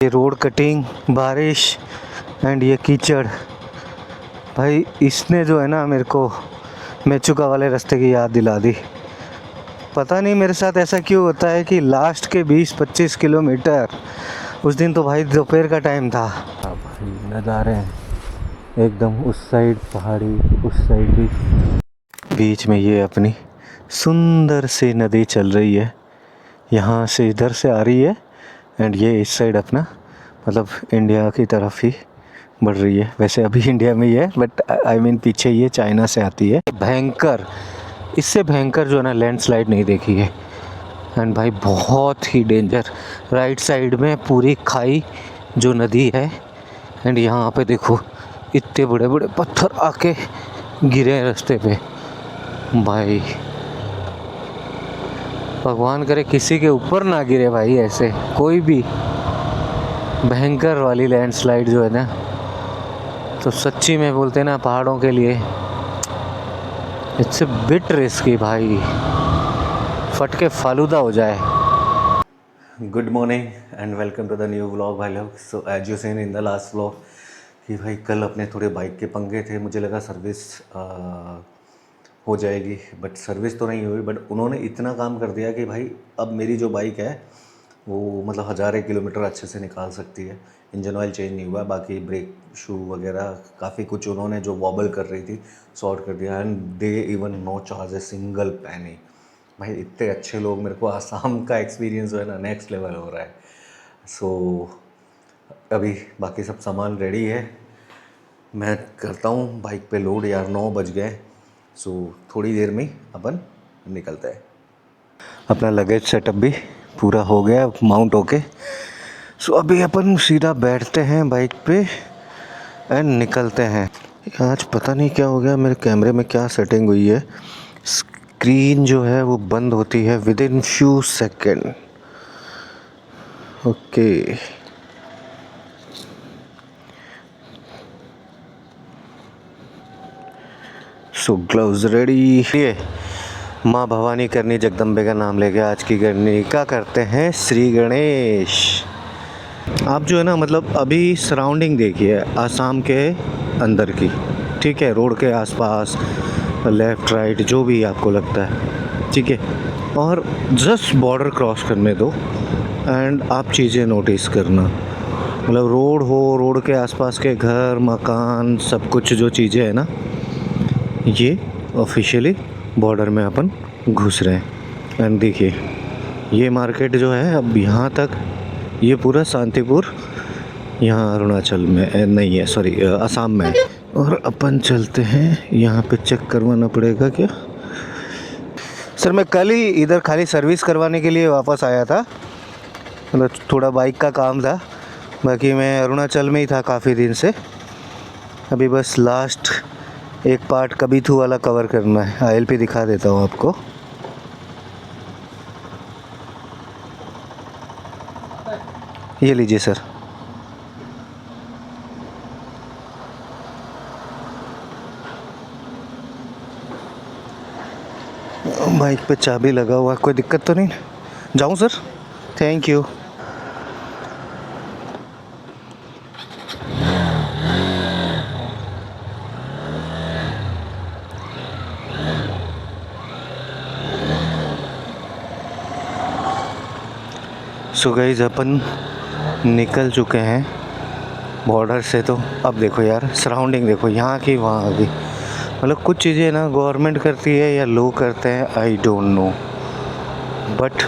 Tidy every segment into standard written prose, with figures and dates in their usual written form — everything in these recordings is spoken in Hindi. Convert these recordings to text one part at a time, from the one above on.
ये रोड कटिंग, बारिश एंड ये कीचड़, भाई इसने जो है ना मेरे को मेचुका वाले रास्ते की याद दिला दी। पता नहीं मेरे साथ ऐसा क्यों होता है कि लास्ट के 20-25 किलोमीटर, उस दिन तो भाई दोपहर का टाइम था। भाई नज़ारे हैं एकदम, उस साइड पहाड़ी, उस साइड भी, बीच में ये अपनी सुंदर सी नदी चल रही है, यहाँ से इधर से आ रही है एंड ये इस साइड अपना मतलब इंडिया की तरफ ही बढ़ रही है। वैसे अभी इंडिया में ही है बट आई मीन पीछे ये चाइना से आती है। भयंकर, इससे भयंकर जो है ना लैंडस्लाइड नहीं देखी है। एंड भाई बहुत ही डेंजर, राइट साइड में पूरी खाई जो नदी है एंड यहाँ पे देखो इतने बड़े बड़े पत्थर आके गिरे हैं रास्ते पे। भाई भगवान करे किसी के ऊपर ना गिरे भाई, ऐसे कोई भी भयंकर वाली लैंडस्लाइड जो है ना, तो सच्ची में बोलते ना पहाड़ों के लिए इट्स ए बिट रिस्की भाई, फट के फालूदा हो जाए। Good morning and welcome to the new vlog भाई लोग। So as you seen in the last vlog कि भाई कल अपने थोड़े बाइक के पंगे थे, मुझे लगा सर्विस हो जाएगी बट सर्विस तो नहीं हुई। बट उन्होंने इतना काम कर दिया कि भाई अब मेरी जो बाइक है वो मतलब 1000 किलोमीटर अच्छे से निकाल सकती है। इंजन ऑयल चेंज नहीं हुआ, बाकी ब्रेक शू वगैरह काफ़ी कुछ उन्होंने जो वॉबल कर रही थी सॉर्ट कर दिया। And they even know charge a single पैनी। भाई इतने अच्छे लोग, मेरे को आसाम का एक्सपीरियंस जो है ना नेक्स्ट लेवल हो रहा है। सो अभी बाकी सब सामान रेडी है, मैं करता हूँ बाइक पे लोड। यार 9 बज गए। सो थोड़ी देर में अपन निकलते हैं। अपना लगेज सेटअप भी पूरा हो गया माउंट होके। सो अभी अपन सीधा बैठते हैं बाइक पे एंड निकलते हैं। आज पता नहीं क्या हो गया, मेरे कैमरे में क्या सेटिंग हुई है, स्क्रीन जो है वो बंद होती है with in few second. Okay so gloves ready. माँ भवानी करनी जगदम्बे का नाम लेके आज की करनी का करते हैं श्री गणेश। आप जो है ना मतलब अभी सराउंडिंग देखिए आसाम के अंदर की, ठीक है, रोड के आसपास लेफ़्ट राइट जो भी आपको लगता है, ठीक है, और जस्ट बॉर्डर क्रॉस करने दो एंड आप चीज़ें नोटिस करना। मतलब रोड हो, रोड के आसपास के घर मकान सब कुछ जो चीज़ें हैं ना, ये ऑफिशियली बॉर्डर में अपन घुस रहे हैं। एंड देखिए ये मार्केट जो है अब यहाँ तक, ये पूरा शांतिपुर यहाँ अरुणाचल में नहीं है, सॉरी असम में है। और अपन चलते हैं, यहाँ पे चेक करवाना पड़ेगा क्या। सर मैं कल ही इधर खाली सर्विस करवाने के लिए वापस आया था, मतलब थोड़ा बाइक का काम था, बाकी मैं अरुणाचल में ही था काफ़ी दिन से। अभी बस लास्ट एक पार्ट कबीथू वाला कवर करना है। ILP दिखा देता हूँ आपको। ये लीजिए सर। बाइक पे चाबी लगा हुआ, कोई दिक्कत तो नहीं? जाऊँ sir? Thank you. So guys अपन निकल चुके हैं बॉर्डर से। तो अब देखो यार सराउंडिंग देखो, यहाँ की वहाँ की, मतलब कुछ चीज़ें ना गवर्नमेंट करती है या लोग करते हैं, आई डोंट नो, बट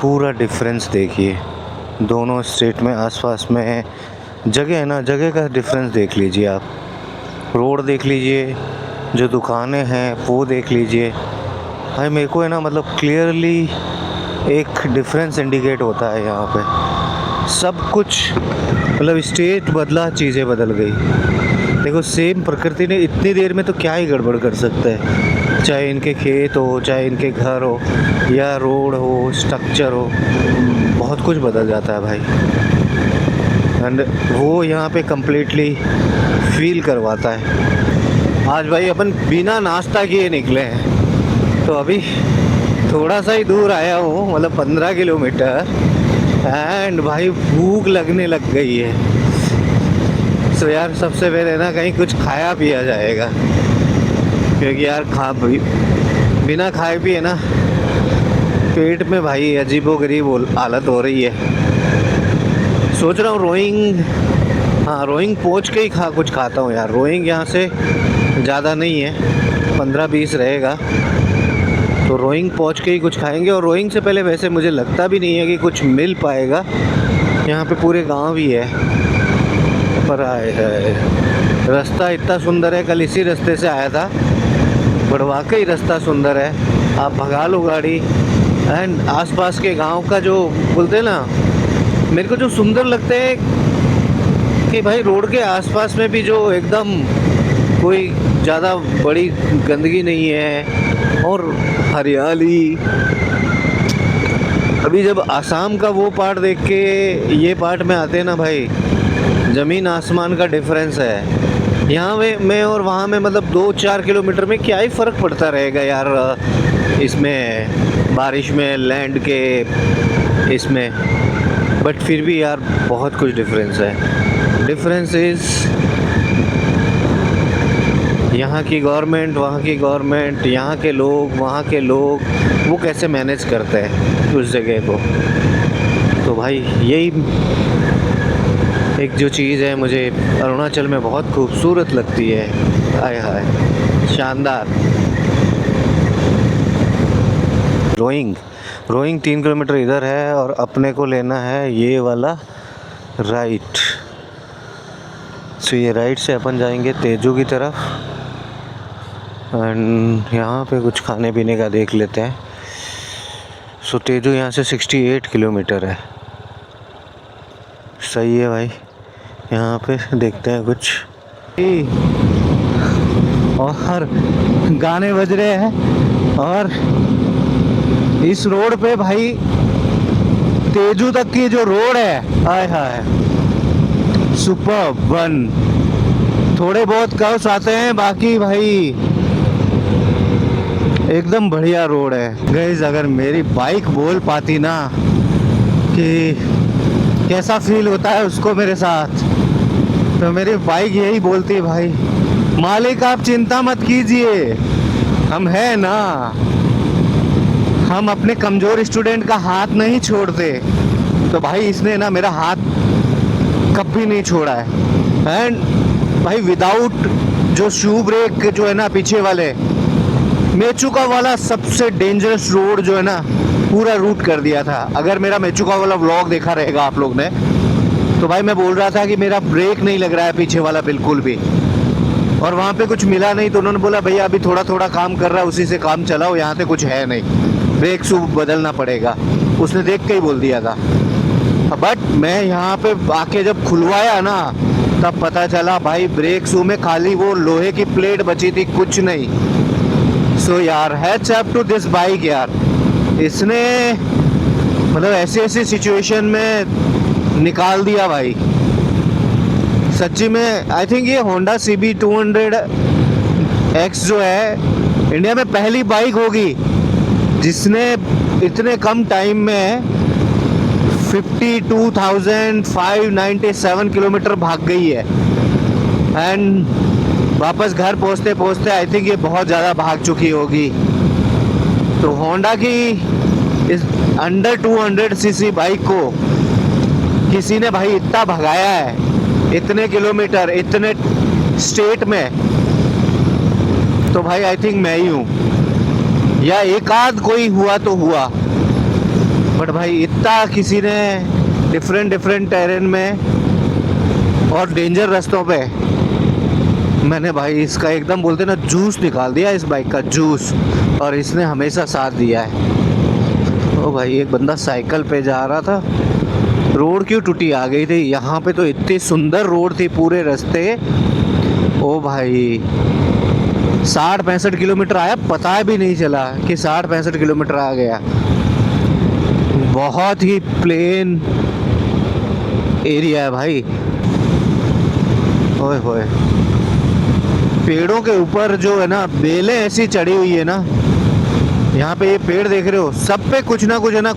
पूरा डिफरेंस देखिए दोनों स्टेट में। आसपास में जगह है ना, जगह का डिफरेंस देख लीजिए आप। रोड देख लीजिए, जो दुकानें हैं वो देख लीजिए। भाई मेरे को है ना मतलब क्लियरली एक डिफरेंस इंडिकेट होता है यहाँ पे। सब कुछ मतलब स्टेट बदला, चीज़ें बदल गई। देखो सेम प्रकृति ने इतनी देर में तो क्या ही गड़बड़ कर सकता है, चाहे इनके खेत हो, चाहे इनके घर हो, या रोड हो, स्ट्रक्चर हो, बहुत कुछ बदल जाता है भाई। एंड वो यहाँ पे कम्प्लीटली फील करवाता है। आज भाई अपन बिना नाश्ता किए निकले हैं, तो अभी थोड़ा सा ही दूर आया हूँ, मतलब 15 किलोमीटर, एंड भाई भूख लगने लग गई है। तो यार सबसे पहले ना कहीं कुछ खाया पिया जाएगा, क्योंकि यार बिना खाए पिए ना पेट में भाई अजीबोगरीब हालत हो रही है। सोच रहा हूँ रोइंग, हाँ रोइंग पहुँच के ही कुछ खाता हूँ यार। रोइंग यहाँ से ज़्यादा नहीं है, 15-20 रहेगा, तो रोइंग पहुँच के ही कुछ खाएंगे। और रोइंग से पहले वैसे मुझे लगता भी नहीं है कि कुछ मिल पाएगा, यहाँ पे पूरे गांव ही है। पर रास्ता इतना सुंदर है, कल इसी रास्ते से आया था, बट वाकई रास्ता सुंदर है। आप भगा लो गाड़ी। एंड आसपास के गांव का जो बोलते हैं ना, मेरे को जो सुंदर लगता है कि भाई रोड के आसपास में भी जो एकदम कोई ज़्यादा बड़ी गंदगी नहीं है और हरियाली। अभी जब आसाम का वो पार्ट देख के ये पार्ट में आते हैं ना भाई, ज़मीन आसमान का डिफरेंस है। यहाँ में और वहाँ में मतलब 2-4 किलोमीटर में क्या ही फ़र्क पड़ता रहेगा यार, इसमें बारिश में लैंड के इसमें। बट फिर भी यार बहुत कुछ डिफरेंस है। डिफरेंस इज़ यहाँ की गवर्नमेंट, वहाँ की गवर्नमेंट, यहाँ के लोग, वहाँ के लोग, वो कैसे मैनेज करते हैं उस जगह को। तो भाई यही एक जो चीज़ है मुझे अरुणाचल में बहुत खूबसूरत लगती है। हाय हाय शानदार। रोइंग 3 किलोमीटर इधर है और अपने को लेना है ये वाला राइट। सो ये राइट से अपन जाएंगे तेजू की तरफ। एंड यहाँ पे कुछ खाने पीने का देख लेते हैं। सो तेजू यहाँ से 68 किलोमीटर है। सही है भाई, यहाँ पे देखते हैं कुछ। और गाने बज रहे हैं और इस रोड पे भाई तेजू तक की जो रोड है, हाय हाय सुपर वन। थोड़े बहुत कर्व्स आते हैं, बाकी भाई एकदम बढ़िया रोड है। गाइस अगर मेरी बाइक बोल पाती ना कि कैसा फील होता है उसको मेरे साथ, तो मेरी बाइक यही बोलती, भाई मालिक आप चिंता मत कीजिए, हम हैं ना, हम अपने कमज़ोर स्टूडेंट का हाथ नहीं छोड़ते। तो भाई इसने ना मेरा हाथ कभी नहीं छोड़ा है। एंड भाई विदाउट जो शू ब्रेक जो है ना पीछे वाले, मेचुका वाला सबसे डेंजरस रोड जो है ना पूरा रूट कर दिया था। अगर मेरा मेचुका वाला व्लॉग देखा रहेगा आप लोग ने, तो भाई मैं बोल रहा था कि मेरा ब्रेक नहीं लग रहा है पीछे वाला बिल्कुल भी, और वहाँ पे कुछ मिला नहीं। तो उन्होंने बोला भैया अभी थोड़ा थोड़ा काम कर रहा है, उसी से काम चलाओ, यहाँ पे कुछ है नहीं, ब्रेक शू बदलना पड़ेगा। उसने देख के ही बोल दिया था। बट मैं यहाँ पे आके जब खुलवाया ना, तब पता चला भाई ब्रेक शू में खाली वो लोहे की प्लेट बची थी, कुछ नहीं। सो यार hats up to this bike यार, इसने मतलब ऐसी ऐसी सिचुएशन में निकाल दिया भाई सच्ची में। आई थिंक ये होंडा CB 200X जो है इंडिया में पहली बाइक होगी जिसने इतने कम टाइम में 52,597 किलोमीटर भाग गई है। एंड वापस घर पहुंचते पहुंचते आई थिंक ये बहुत ज़्यादा भाग चुकी होगी। तो होंडा की इस अंडर 200 सीसी बाइक को किसी ने भाई इतना भगाया है, इतने किलोमीटर, इतने स्टेट में, तो भाई आई थिंक मैं ही हूँ, या एक आध कोई हुआ तो हुआ। बट भाई इतना किसी ने डिफरेंट टेरेन में और डेंजर रास्तों पे, मैंने भाई इसका एकदम बोलते ना जूस निकाल दिया, इस बाइक का जूस, और इसने हमेशा साथ दिया है। ओ भाई एक बंदा साइकिल पे जा रहा था, रोड क्यों टूटी आ गई थी। यहाँ पे तो इतनी सुंदर रोड थी पूरे रास्ते। ओ भाई 60-65 किलोमीटर आया, पता भी नहीं चला कि 60-65 किलोमीटर आ गया। बहुत ही प्लेन एरिया है भाई। ओए होए, पेड़ों के ऊपर जो है ना बेलें ऐसी चढ़ी हुई है ना, यहाँ पे ये पेड़ देख रहे हो, सब पे कुछ ना कुछ है ना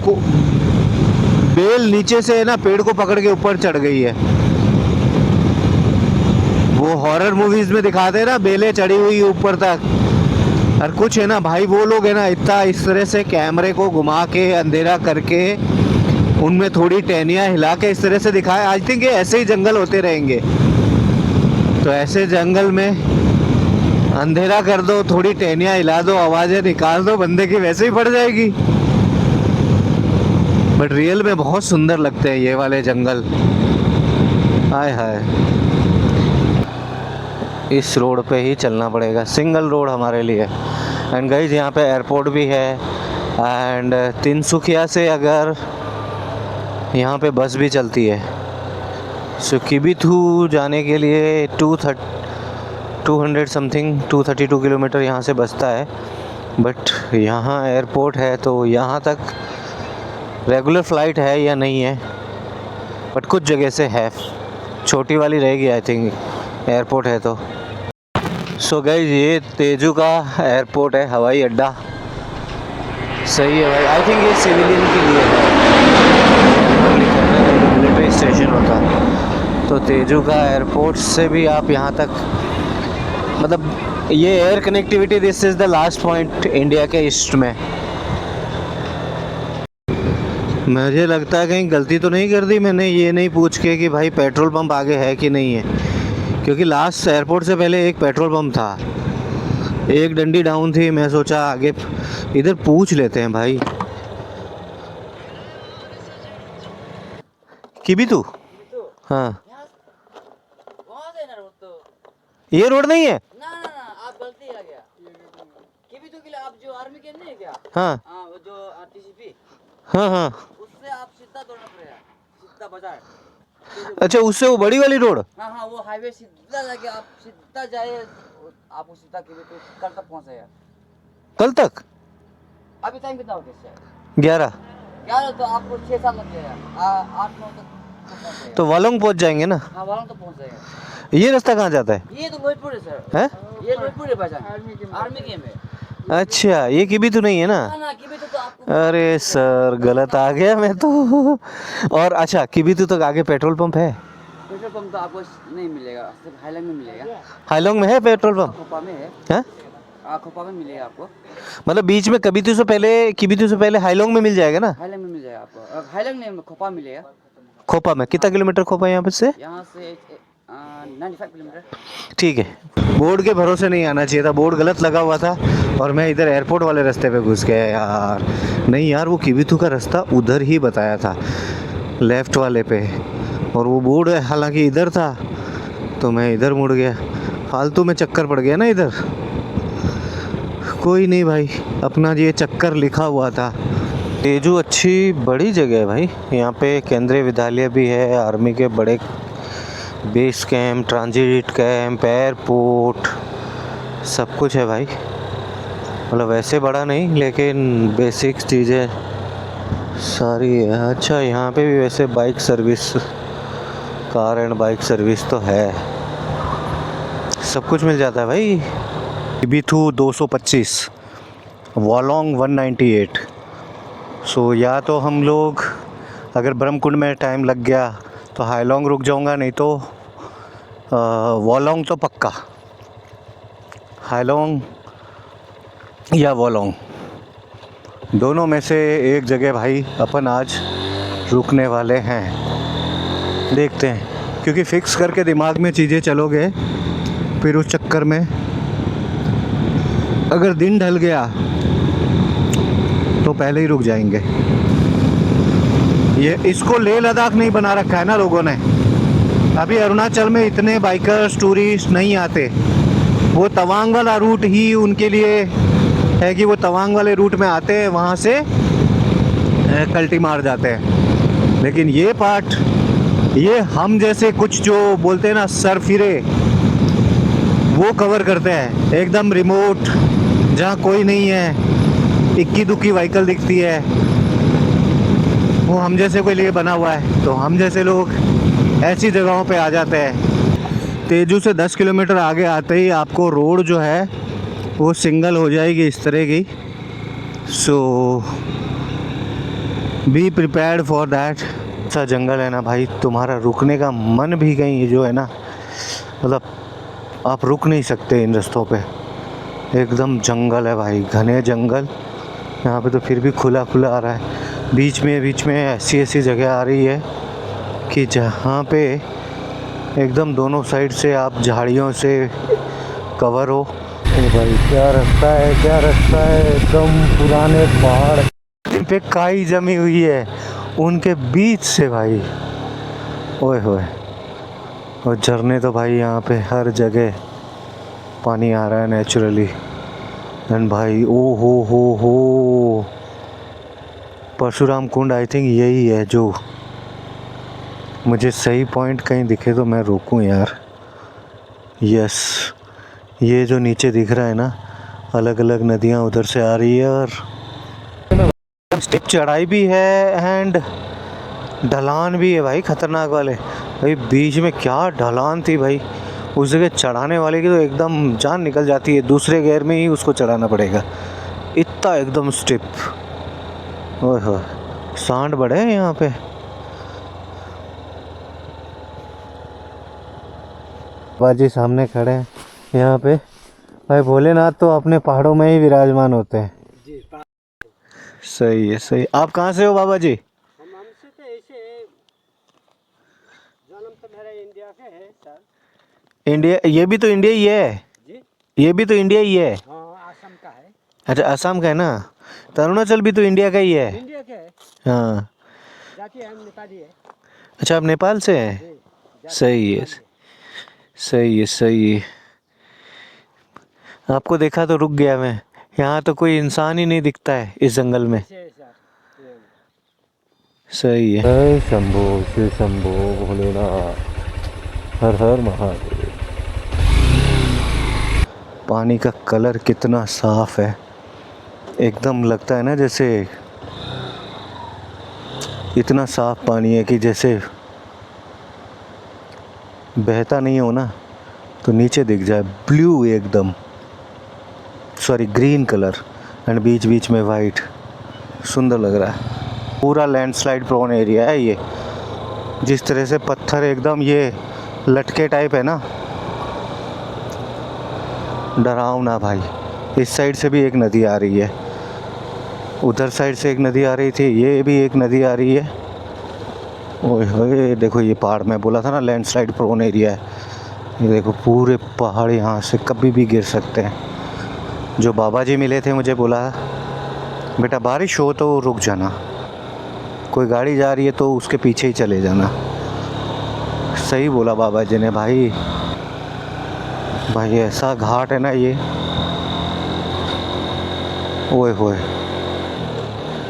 बेल नीचे से है ना पेड़ को पकड़ के ऊपर चढ़ गई है। वो हॉरर मूवीज में दिखाते हैं ना, बेलें चढ़ी हुई ऊपर तक। और कुछ है ना भाई, वो लोग है ना इतना इस तरह से कैमरे को घुमा के अंधेरा करके उनमें थोड़ी टहनियाँ हिला के इस तरह से दिखाए। आई थिंक ये ऐसे ही जंगल होते रहेंगे। तो ऐसे जंगल में अंधेरा कर दो, थोड़ी टहनियाँ हिला दो, आवाज़ें निकाल दो, बंदे की वैसे ही पड़ जाएगी। बट रियल में बहुत सुंदर लगते हैं ये वाले जंगल। हाय हाय, इस रोड पे ही चलना पड़ेगा, सिंगल रोड हमारे लिए। एंड गाइस यहाँ पे एयरपोर्ट भी है। एंड तिनसुकिया से अगर यहाँ पे बस भी चलती है। सो किबिथु जाने के लिए 200 समथिंग 232 किलोमीटर यहाँ से बसता है। बट यहाँ एयरपोर्ट है तो यहाँ तक रेगुलर फ़्लाइट है या नहीं है, बट कुछ जगह से है, छोटी वाली रहेगी आई थिंक, एयरपोर्ट है तो। सो गाइस ये तेजू का एयरपोर्ट है, हवाई अड्डा। सही है भाई, आई थिंक ये सिविलियन के लिए है, मिलिट्री स्टेशन होता। तो तेजू का एयरपोर्ट से भी आप यहाँ तक, मतलब ये air connectivity, this is the last point India के ईस्ट में। मुझे लगता है कहीं गलती तो नहीं कर दी मैंने ये नहीं पूछ के कि भाई पेट्रोल पंप आगे है कि नहीं है, क्योंकि लास्ट एयरपोर्ट से पहले एक पेट्रोल पंप था, एक डंडी डाउन थी। मैं सोचा आगे इधर पूछ लेते हैं भाई। किबिथु? हाँ, ये रोड नहीं है ना, आप गलती आ गया। किबिथु के लिए आप जो आर्मी कैंप नहीं है क्या? हाँ वो जो टीसीपी, हाँ हाँ, उससे आप सीधा दौड़ना पड़ेगा, सीधा बाजार। अच्छा, उससे वो बड़ी वाली रोड? हाँ, वो हाईवे सीधा जाके आप सीधा जाए, आपको सीधा किबिथु कल तक पहुंचेगा। कल तक? अभी टाइम कितना हो गया? 11। तो आपको 6 साल लग जाएगा, 8-9 तक पहुंचेगा। तो वालोंग पहुंच जाएंगे ना? हाँ, वालों तक पहुंच जाएगा। ये रास्ता कहाँ जाता है? ये तो लोहीपुर है सर। है? ये लोहीपुर है बाजार, आर्मी कैंप है। अच्छा, ये किबिथु नहीं है ना? ना, किबिथु तो आपको, अरे सर गलत आ गया मैं तो। और अच्छा, किबिथु तक आगे पेट्रोल पंप है? पेट्रोल पंप तो आपको नहीं मिलेगा, सिर्फ हाईलैंड में मिलेगा। हाईलोंग में है पेट्रोल पंप? खोपा में है। हैं? खोपा में मिलेगा आपको। मतलब बीच में किबिथु से पहले हाईलोंग में मिल जाएगा ना? हाईलैंड में मिल जाएगा आपको, हाईलैंड नहीं, खोपा मिलेगा। खोपा में कितना किलोमीटर खोपा यहाँ पे से? यहाँ से 95 किलोमीटर। ठीक है, बोर्ड के भरोसे नहीं आना चाहिए था, बोर्ड गलत लगा हुआ था और मैं इधर एयरपोर्ट वाले रास्ते पे घुस गया यार। नहीं यार, वो किबिथु का रास्ता उधर ही बताया था, लेफ़्ट वाले पे, और वो बोर्ड हालांकि इधर था तो मैं इधर मुड़ गया, फालतू में चक्कर पड़ गया ना इधर। कोई नहीं भाई, अपना ये चक्कर लिखा हुआ था। तेजू अच्छी बड़ी जगह है भाई, यहाँ पे केंद्रीय विद्यालय भी है, आर्मी के बड़े base camp, transit camp, airport, सब कुछ है भाई। मतलब वैसे बड़ा नहीं, लेकिन बेसिक चीज़ें सारी है। अच्छा, यहाँ पे भी वैसे bike service, car and bike service तो है, सब कुछ मिल जाता है भाई। किबिथु 225, वालोंग 198। सो या तो हम लोग, अगर ब्रह्मकुंड में टाइम लग गया तो हाईलोंग रुक जाऊंगा, नहीं तो वालोंग तो पक्का, हाईलोंग या वालोंग, दोनों में से एक जगह भाई अपन आज रुकने वाले हैं। देखते हैं, क्योंकि फिक्स करके दिमाग में चीज़ें चलोगे फिर उस चक्कर में अगर दिन ढल गया तो पहले ही रुक जाएंगे। ये इसको लेह लद्दाख नहीं बना रखा है ना लोगों ने। अभी अरुणाचल में इतने बाइकर्स टूरिस्ट नहीं आते, वो तवांग वाला रूट ही उनके लिए है कि वो तवांग वाले रूट में आते हैं, वहाँ से कल्टी मार जाते हैं। लेकिन ये पार्ट, ये हम जैसे कुछ जो बोलते हैं ना सरफिरे, वो कवर करते हैं, एकदम रिमोट, जहाँ कोई नहीं है, इक्की दुक्की व्हीकल दिखती है, वो हम जैसे के लिए बना हुआ है। तो हम जैसे लोग ऐसी जगहों पे आ जाते हैं। तेजू से 10 किलोमीटर आगे आते ही आपको रोड जो है वो सिंगल हो जाएगी इस तरह की। सो बी प्रिपेयर्ड फॉर दैट। ऐसा जंगल है ना भाई, तुम्हारा रुकने का मन भी कहीं जो है ना, मतलब आप रुक नहीं सकते इन रास्तों पे। एकदम जंगल है भाई, घने जंगल। यहाँ पे तो फिर भी खुला खुला आ रहा है। बीच में ऐसी ऐसी जगह आ रही है कि जहाँ पे एकदम दोनों साइड से आप झाड़ियों से कवर हो। ओ भाई क्या रास्ता है, क्या रास्ता है, एकदम पुराने पहाड़ इन पे काई जमी हुई है, उनके बीच से भाई, ओए होए। और झरने तो भाई यहाँ पे हर जगह पानी आ रहा है नेचुरली। एंड भाई ओ हो परशुराम कुंड, आई थिंक यही है। जो मुझे सही पॉइंट कहीं दिखे तो मैं रोकूं यार। यस, ये जो नीचे दिख रहा है ना, अलग अलग नदियाँ उधर से आ रही है और स्टेप चढ़ाई भी है एंड ढलान भी है भाई, खतरनाक वाले। भाई बीच में क्या ढलान थी भाई, उस जगह चढ़ाने वाले की तो एकदम जान निकल जाती है, दूसरे गियर में ही उसको चढ़ाना पड़ेगा, इतना एकदम स्टिप। ओह हो, सांड बड़े हैं यहाँ पे। बाजी सामने खड़े हैं यहाँ पे। भाई भोलेनाथ तो अपने पहाड़ों में ही विराजमान होते हैं। सही है, सही। आप कहाँ से हो बाबा जी? हम हमसे तो ऐसे जन्म तो मेरा इंडिया का है सर। इंडिया, ये भी तो इंडिया ही है जी, ये भी तो इंडिया ही है। हाँ आसाम का है। अच्छा असम का है ना, तो अरुणाचल भी तो इंडिया का ही है। इंडिया का है, हाँ जाति हम नेपाली है। अच्छा, आप नेपाल से हैं। जी, जाति सही है, नेपाली है। सही है, सही है। आपको देखा तो रुक गया मैं, यहाँ तो कोई इंसान ही नहीं दिखता है इस जंगल में। ऐसे है सर। सही है। जय शंभो, शिव शंभो भोलेनाथ, हर हर महादेव। पानी का कलर कितना साफ है, एकदम लगता है ना जैसे इतना साफ पानी है कि जैसे बहता नहीं हो ना तो नीचे दिख जाए। ब्लू एकदम, सॉरी ग्रीन कलर, एंड बीच बीच में वाइट, सुंदर लग रहा है। पूरा लैंडस्लाइड प्रोन एरिया है ये। जिस तरह से पत्थर एकदम ये लटके टाइप है ना, डरावना भाई। इस साइड से भी एक नदी आ रही है, उधर साइड से एक नदी आ रही थी, ये भी एक नदी आ रही है। ओए होए देखो, ये पहाड़ मैं बोला था ना लैंडस्लाइड प्रोन एरिया है। ये देखो पूरे पहाड़ यहाँ से कभी भी गिर सकते हैं। जो बाबा जी मिले थे मुझे बोला, बेटा बारिश हो तो रुक जाना, कोई गाड़ी जा रही है तो उसके पीछे ही चले जाना। सही बोला बाबा जी ने भाई। भाई ऐसा घाट है ना ये, ओए होए,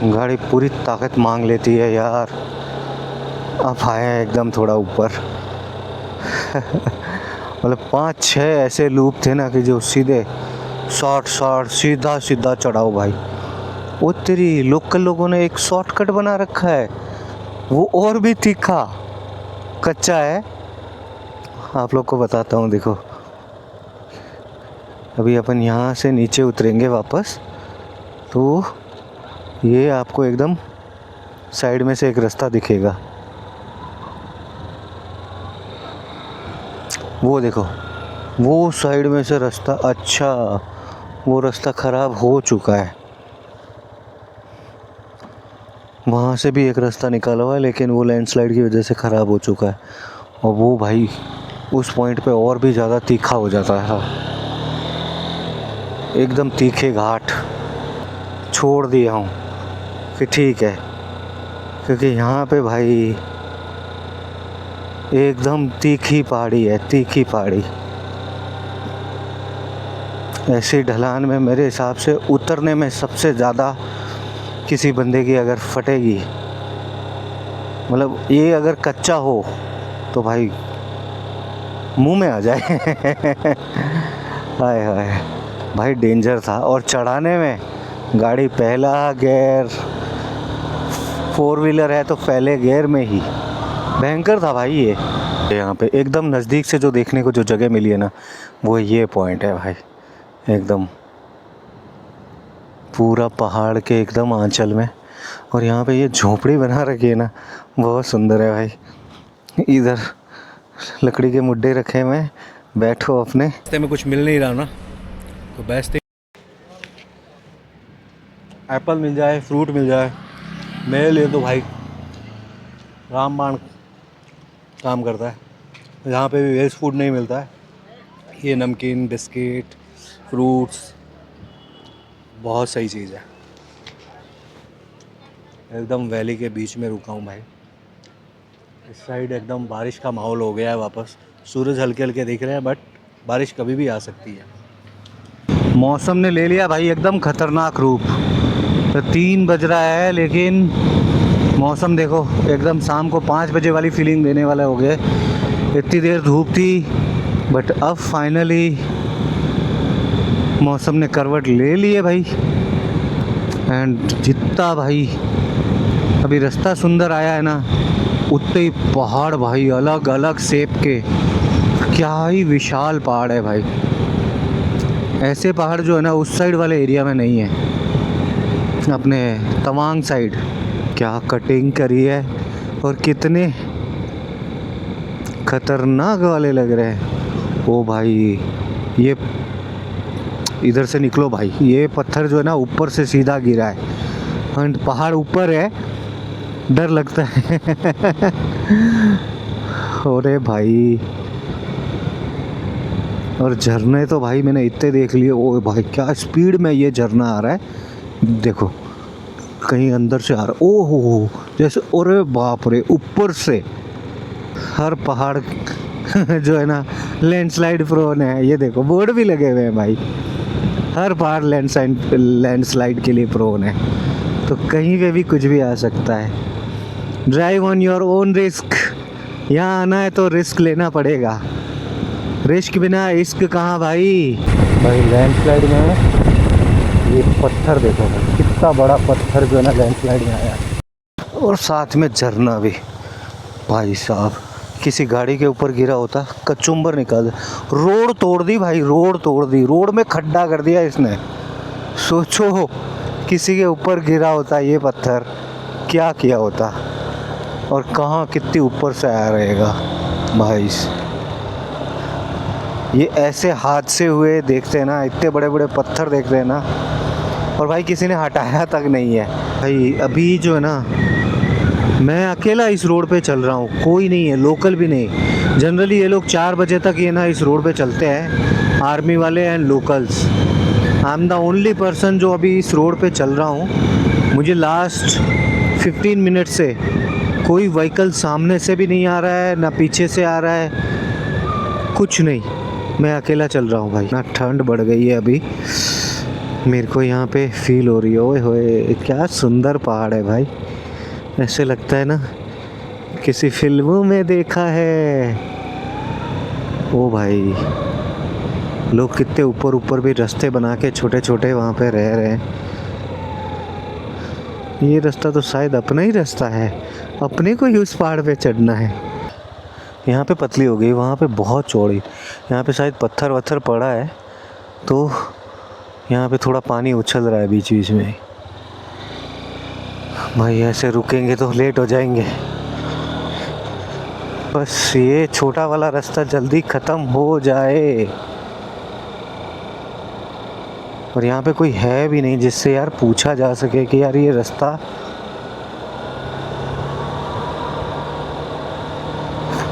गाड़ी पूरी ताकत मांग लेती है यार। अब आए एकदम थोड़ा ऊपर मतलब 5-6 ऐसे लूप थे ना कि जो सीधे शॉर्ट सीधा सीधा चढ़ाओ भाई। वो तेरी लोकल लोगों ने एक शॉर्टकट बना रखा है, वो और भी तीखा कच्चा है। आप लोग को बताता हूँ, देखो अभी अपन यहाँ से नीचे उतरेंगे वापस, तो ये आपको एकदम साइड में से एक रास्ता दिखेगा। वो देखो, वो साइड में से रास्ता, अच्छा वो रास्ता ख़राब हो चुका है। वहाँ से भी एक रास्ता निकाला हुआ है, लेकिन वो लैंडस्लाइड की वजह से ख़राब हो चुका है। और वो भाई उस पॉइंट पे और भी ज़्यादा तीखा हो जाता है, एकदम तीखे घाट। छोड़ दिया हूँ कि ठीक है, क्योंकि यहाँ पे भाई एकदम तीखी पहाड़ी है, तीखी पहाड़ी। ऐसी ढलान में मेरे हिसाब से उतरने में सबसे ज़्यादा किसी बंदे की अगर फटेगी, मतलब ये अगर कच्चा हो तो भाई मुंह में आ जाए हाय हाय भाई, डेंजर था। और चढ़ाने में गाड़ी पहला गियर, 4 व्हीलर है तो पहले गियर में ही, भयंकर था भाई ये। यहाँ पे एकदम नज़दीक से जो देखने को जो जगह मिली है ना, वो ये पॉइंट है भाई, एकदम पूरा पहाड़ के एकदम आंचल में। और यहाँ पे ये झोपड़ी बना रखी है ना, बहुत सुंदर है भाई। इधर लकड़ी के मुड्डे रखे हुए हैं, बैठो अपने। रास्ते में कुछ मिल नहीं रहा ना, तो बेस्ट एप्पल मिल जाए, फ्रूट मिल जाए, मेरे लिए तो भाई रामबाण काम करता है। यहाँ पे भी वेस्ट फूड नहीं मिलता है। ये नमकीन, बिस्किट, फ्रूट्स, बहुत सही चीज़ है। एकदम वैली के बीच में रुका हूँ भाई। इस साइड एकदम बारिश का माहौल हो गया है वापस। सूरज हल्के हल्के दिख रहे हैं, बट बारिश कभी भी आ सकती है। मौसम ने ले लिया भाई एकदम खतरनाक रूप। तो 3 बज रहा है, लेकिन मौसम देखो एकदम शाम को 5 बजे वाली फीलिंग देने वाला हो गया। इतनी देर धूप थी, बट अब फाइनली मौसम ने करवट ले ली है भाई। एंड जितना भाई अभी रास्ता सुंदर आया है ना, उतने ही पहाड़ भाई अलग अलग शेप के, क्या ही विशाल पहाड़ है भाई। ऐसे पहाड़ जो है ना उस साइड वाले एरिया में नहीं है, अपने तवांग साइड। क्या कटिंग करी है, और कितने खतरनाक वाले लग रहे हैं। ओ भाई ये इधर से निकलो भाई। ये पत्थर जो है ना ऊपर से सीधा गिरा है, एंड पहाड़ ऊपर है, डर लगता है। अरे भाई, और झरने तो भाई मैंने इतने देख लिए। ओ भाई क्या स्पीड में ये झरना आ रहा है, देखो कहीं अंदर से आ रहा। ओ हो जैसे, अरे बाप रे, ऊपर से। हर पहाड़ जो है ना लैंडस्लाइड प्रोन है, ये देखो बोर्ड भी लगे हुए हैं भाई। हर पहाड़ लैंडस्लाइड के लिए प्रोन है, तो कहीं पे भी कुछ भी आ सकता है। Drive on your own risk. यहाँ आना है तो रिस्क लेना पड़ेगा, रिस्क बिना इश्क कहाँ भाई। भाई लैंडस्लाइड में ये पत्थर देखो, कितना बड़ा पत्थर जो है ना लैंडस्लाइड में आया, और साथ में झरना भी। भाई साहब किसी गाड़ी के ऊपर गिरा होता, कचुम्बर निकाल दे। रोड तोड़ दी भाई, रोड तोड़ दी, रोड में खड्डा कर दिया इसने। सोचो किसी के ऊपर गिरा होता ये पत्थर, क्या किया होता, और कहाँ कितनी ऊपर से आया रहेगा भाई। ये ऐसे हादसे हुए देखते हैं ना, इतने बड़े बड़े पत्थर देखते हैं ना, और भाई किसी ने हटाया तक नहीं है भाई। अभी जो है ना मैं अकेला इस रोड पे चल रहा हूँ, कोई नहीं है, लोकल भी नहीं। जनरली ये लोग 4 बजे तक ये ना इस रोड पे चलते हैं, आर्मी वाले and locals. I am the only person जो अभी इस रोड पे चल रहा हूँ। मुझे लास्ट 15 मिनट से कोई व्हीकल सामने से भी नहीं आ रहा है, ना पीछे से आ रहा है, कुछ नहीं। मैं अकेला चल रहा हूँ भाई। ना ठंड बढ़ गई है अभी, मेरे को यहाँ पे फील हो रही है। ओए होए क्या सुंदर पहाड़ है भाई, ऐसे लगता है ना किसी फिल्मों में देखा है। ओ भाई लोग कितने ऊपर ऊपर भी रास्ते बना के छोटे छोटे वहाँ पे रह रहे हैं। ये रास्ता तो शायद अपना ही रास्ता है, अपने को ही उस पहाड़ पे चढ़ना है। यहाँ पे पतली हो गई, वहाँ पे बहुत चौड़ी। यहाँ पे शायद पत्थर वत्थर पड़ा है, तो यहाँ पे थोड़ा पानी उछल रहा है बीच बीच में। भाई ऐसे रुकेंगे तो लेट हो जाएंगे। बस ये छोटा वाला रास्ता जल्दी ख़त्म हो जाए। और यहाँ पे कोई है भी नहीं जिससे यार पूछा जा सके कि यार ये रास्ता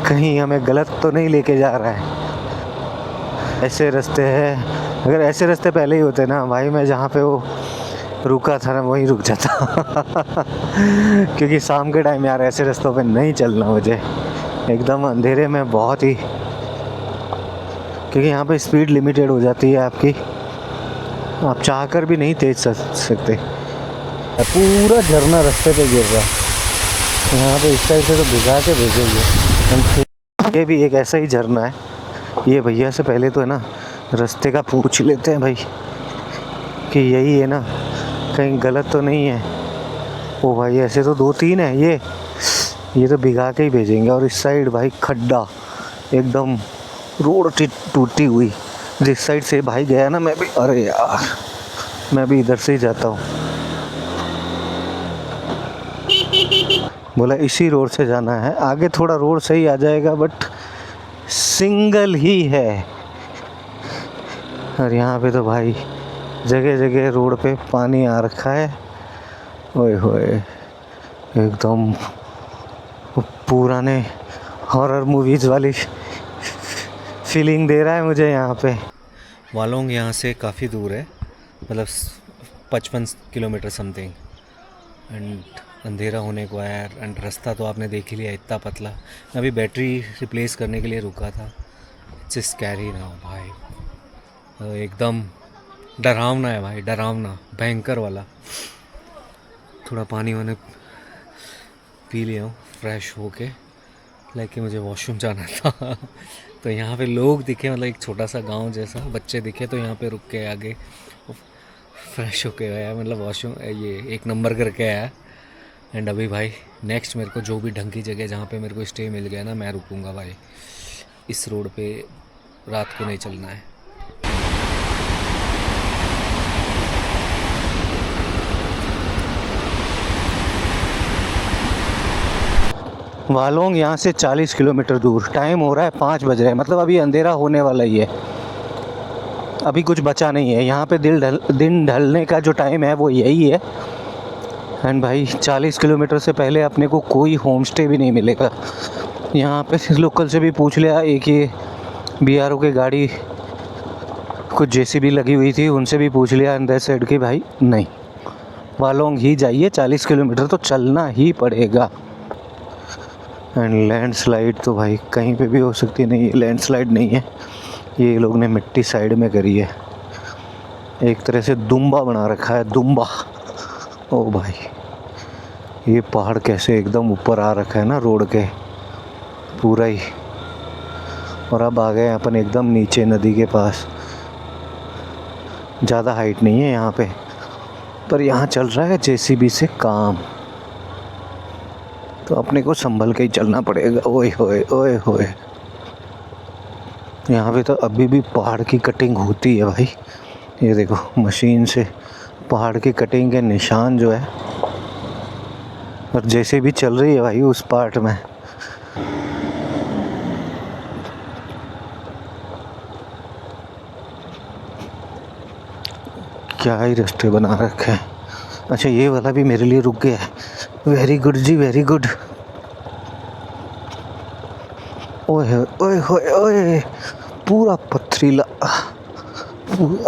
कहीं हमें गलत तो नहीं लेके जा रहा है। ऐसे रास्ते हैं, अगर ऐसे रास्ते पहले ही होते ना भाई, मैं जहाँ पे वो रुका था ना वहीं रुक जाता। क्योंकि शाम के टाइम यार ऐसे रास्तों पे नहीं चलना मुझे, एकदम अंधेरे में बहुत ही, क्योंकि यहाँ पे स्पीड लिमिटेड हो जाती है आपकी, आप चाहकर भी नहीं तेज चल सकते। पूरा झरना रास्ते पे गिर रहा है। यहाँ पे इस साइड से तो भिगा के भेजेंगे। ये भी एक ऐसा ही झरना है। ये भैया से पहले तो है ना रास्ते का पूछ लेते हैं भाई कि यही है ना, कहीं गलत तो नहीं है। ओ भाई ऐसे तो 2-3 है, ये तो भिगा के ही भेजेंगे। और इस साइड भाई खड्डा, एकदम रोड टूटी हुई। जिस साइड से भाई गया ना, मैं भी, अरे यार मैं भी इधर से ही जाता हूँ। बोला इसी रोड से जाना है, आगे थोड़ा रोड सही आ जाएगा बट सिंगल ही है। और यहाँ पे तो भाई जगह जगह रोड पे पानी आ रखा है। ओए होए, एकदम पुराने हॉरर मूवीज़ वाली फीलिंग दे रहा है मुझे यहाँ पे। वालोंग यहाँ से काफ़ी दूर है, मतलब 55 किलोमीटर समथिंग। एंड अंधेरा होने को आया एंड रास्ता तो आपने देख ही लिया, इतना पतला। मैं अभी बैटरी रिप्लेस करने के लिए रुका था। इट्स स्कैरी ना भाई, एकदम डरावना है भाई, डरावना, भयंकर वाला। थोड़ा पानी वानी पी लिया हूँ फ्रेश होके, लाइक मुझे वॉशरूम जाना था। तो यहाँ पे लोग दिखे, मतलब एक छोटा सा गांव जैसा, बच्चे दिखे तो यहाँ पे रुक के आगे फ्रेश होके आया, मतलब वॉशरूम ये 1 नंबर करके आया। एंड अभी भाई नेक्स्ट मेरे को जो भी ढंग की जगह जहाँ पे मेरे को स्टे मिल गया ना, मैं रुकूँगा भाई। इस रोड पे रात को नहीं चलना है। वालोंग यहाँ से 40 किलोमीटर दूर। टाइम हो रहा है 5 बज रहे हैं, मतलब अभी अंधेरा होने वाला ही है, अभी कुछ बचा नहीं है। यहाँ पे दिन ढलने का जो टाइम है वो यही है। एंड भाई 40 किलोमीटर से पहले अपने को कोई होम स्टे भी नहीं मिलेगा। यहाँ पे लोकल से भी पूछ लिया, एक ये BRO की गाड़ी कुछ JCB लगी हुई थी, उनसे भी पूछ लिया अंदर साइड की, भाई नहीं, वालोंग ही जाइए, 40 किलोमीटर तो चलना ही पड़ेगा। एंड लैंडस्लाइड तो भाई कहीं पे भी हो सकती नहीं, ये लैंडस्लाइड नहीं है, ये लोग ने मिट्टी साइड में करी है, एक तरह से दुम्बा बना रखा है, दुम्बा। ओ भाई, ये पहाड़ कैसे एकदम ऊपर आ रखा है ना रोड के पूरा ही। और अब आ गए अपन एकदम नीचे नदी के पास। ज़्यादा हाइट नहीं है यहाँ पे, पर यहाँ चल रहा है JCB से काम, तो अपने को संभल के ही चलना पड़ेगा। ओए होए ओए होए, यहाँ पे तो अभी भी पहाड़ की कटिंग होती है भाई। ये देखो मशीन से पहाड़ की कटिंग के निशान जो है, और जैसे भी चल रही है भाई उस पार्ट में। क्या ही रास्ते बना रखे हैं। अच्छा, ये वाला भी मेरे लिए रुक गया है, वेरी गुड जी, वेरी गुड। ओए ओए ओए ओए, पूरा पथरीला,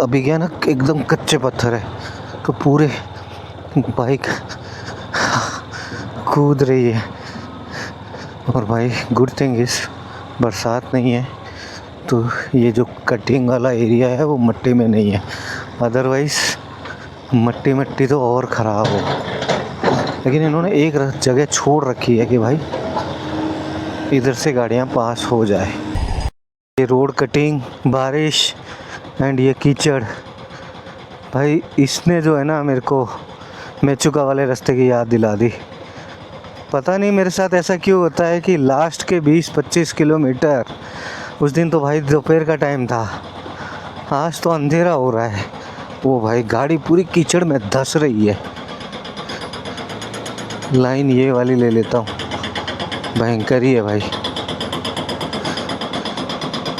अभी क्या ना एकदम कच्चे पत्थर है, तो पूरे बाइक कूद रही है। और भाई गुड थिंग इस बरसात नहीं है, तो ये जो कटिंग वाला एरिया है वो मट्टी में नहीं है, अदरवाइज़ मट्टी तो और ख़राब हो। लेकिन इन्होंने एक जगह छोड़ रखी है कि भाई इधर से गाड़ियाँ पास हो जाए। ये रोड कटिंग, बारिश एंड ये कीचड़, भाई इसने जो है ना मेरे को मेचुका वाले रास्ते की याद दिला दी। पता नहीं मेरे साथ ऐसा क्यों होता है कि लास्ट के 20-25 किलोमीटर, उस दिन तो भाई दोपहर का टाइम था, आज तो अंधेरा हो रहा है, वो भाई गाड़ी पूरी कीचड़ में धंस रही है। लाइन ये वाली ले लेता हूँ, भयंकर ही है भाई।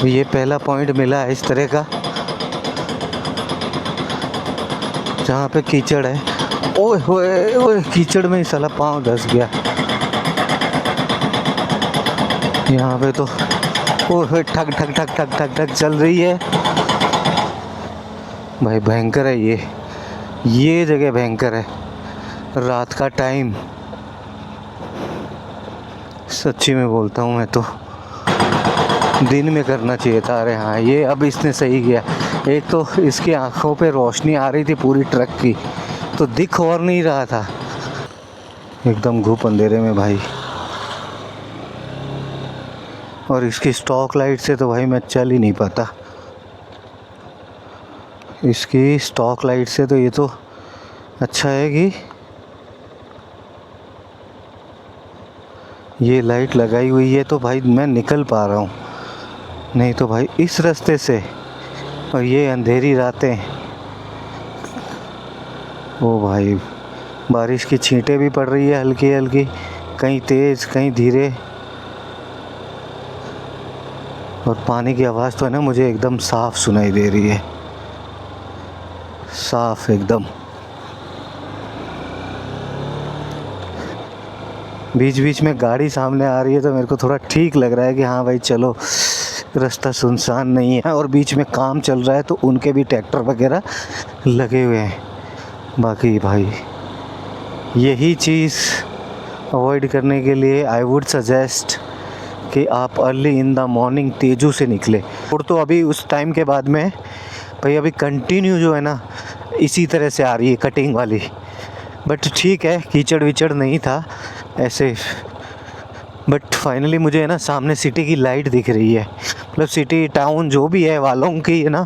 ये पहला पॉइंट मिला है इस तरह का जहाँ पे कीचड़ है। ओए होए ओए, कीचड़ में ही साला पाँव धंस गया। यहाँ पे तो ओए ठक ठक ठक ठक ठक ठक चल रही है भाई, भयंकर है ये जगह भयंकर है। रात का टाइम, सच्ची में बोलता हूँ मैं तो दिन में करना चाहिए था। अरे हाँ, ये अब इसने सही किया। एक तो इसकी आंखों पे रोशनी आ रही थी पूरी ट्रक की, तो दिख और नहीं रहा था, एकदम घुप अंधेरे में भाई। और इसकी स्टॉक लाइट से तो भाई मैं चल ही नहीं पाता, इसकी स्टॉक लाइट से तो ये तो अच्छा है कि ये लाइट लगाई हुई है तो भाई मैं निकल पा रहा हूँ, नहीं तो भाई इस रास्ते से, और ये अंधेरी रातें, ओ भाई बारिश की छींटें भी पड़ रही है हल्की हल्की, कहीं तेज़ कहीं धीरे। और पानी की आवाज़ तो है ना मुझे एकदम साफ सुनाई दे रही है, साफ एकदम। बीच बीच में गाड़ी सामने आ रही है तो मेरे को थोड़ा ठीक लग रहा है कि हाँ भाई चलो रास्ता सुनसान नहीं है। और बीच में काम चल रहा है तो उनके भी ट्रैक्टर वगैरह लगे हुए हैं। बाकी भाई यही चीज़ अवॉइड करने के लिए आई वुड सजेस्ट कि आप early in the morning Teju से निकले। और तो अभी उस टाइम के बाद में भाई अभी कंटिन्यू जो है ना इसी तरह से आ रही है कटिंग वाली। बट ठीक है, कीचड़ विचड़ नहीं था ऐसे। बट फाइनली मुझे है ना सामने सिटी की लाइट दिख रही है, मतलब सिटी टाउन जो भी है वालों की है ना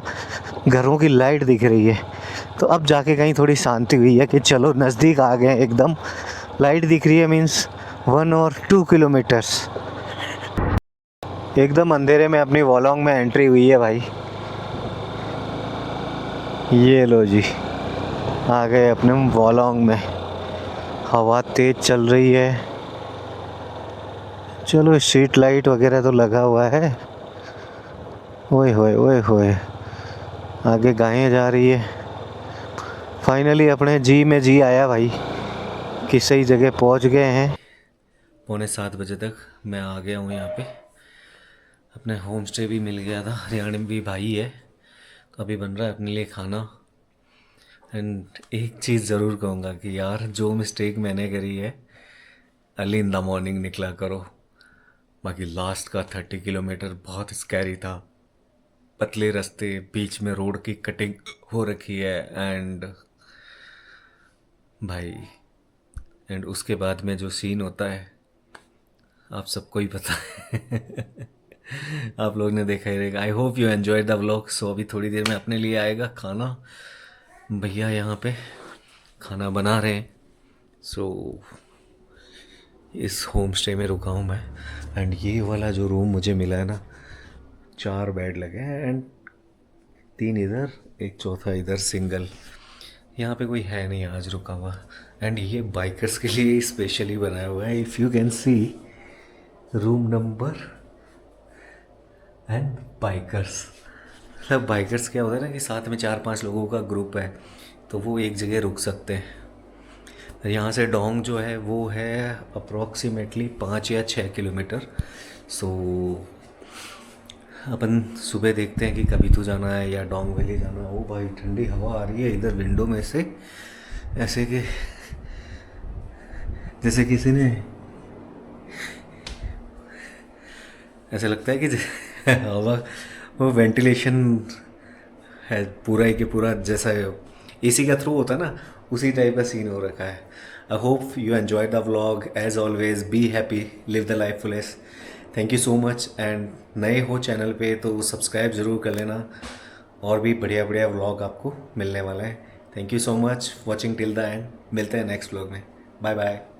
घरों की लाइट दिख रही है। तो अब जाके कहीं थोड़ी शांति हुई है कि चलो नज़दीक आ गए एकदम। लाइट दिख रही है मीन्स 1 और 2 किलोमीटर्स। एकदम अंधेरे में अपनी वॉलोंग में एंट्री हुई है भाई। ये लो जी, आ गए अपने वॉलोंग में। हवा तेज़ चल रही है। चलो स्ट्रीट लाइट वगैरह तो लगा हुआ है। ओए होए ओए होए, आगे गायें जा रही है। फाइनली अपने जी में जी आया भाई कि सही जगह पहुंच गए हैं। 6:45 बजे तक मैं आ गया हूँ यहाँ पे। अपने होम स्टे भी मिल गया था, हरियाणवी भाई है तो अभी बन रहा है अपने लिए खाना। एंड एक चीज़ ज़रूर कहूँगा कि यार जो मिस्टेक मैंने करी है, अर्ली इन द मॉर्निंग निकला करो। बाकी लास्ट का 30 किलोमीटर बहुत स्कैरी था। पतले रास्ते, बीच में रोड की कटिंग हो रखी है एंड भाई एंड उसके बाद में जो सीन होता है आप सबको ही पता है। आप लोग ने देखा ही रहेगा। I hope you enjoy the vlog. So अभी थोड़ी देर में अपने लिए आएगा खाना। भैया यहाँ पे खाना बना रहे हैं। सो इस होम स्टे में रुका हूँ मैं। एंड ये वाला जो रूम मुझे मिला है ना, 4 बेड लगे हैं एंड 3 इधर, एक चौथा इधर सिंगल। यहाँ पे कोई है नहीं आज रुका हुआ। एंड ये बाइकर्स के लिए स्पेशली बनाया हुआ है। If you can see room number and bikers. मतलब बाइकर्स क्या होता है ना कि साथ में 4-5 लोगों का ग्रुप है तो वो एक जगह रुक सकते हैं। यहाँ से डोंग जो है वो है अप्रॉक्सीमेटली 5 या 6 किलोमीटर। सो अपन सुबह देखते हैं कि कभी तो जाना है या डोंग वैली जाना है। ओ भाई ठंडी हवा आ रही है इधर विंडो में से, ऐसे कि जैसे किसी ने, ऐसे लगता है कि हवा वो वेंटिलेशन है पूरा ही कि पूरा जैसा एसी का थ्रू होता है ना, उसी टाइप का सीन हो रखा है। I hope you enjoy the vlog. As always be happy, live the life fullest. Thank you so much. And नए हो चैनल पे तो सब्सक्राइब ज़रूर कर लेना, और भी बढ़िया बढ़िया व्लॉग आपको मिलने वाला है। Thank you so much watching till the end. मिलते हैं नेक्स्ट व्लॉग में। Bye bye.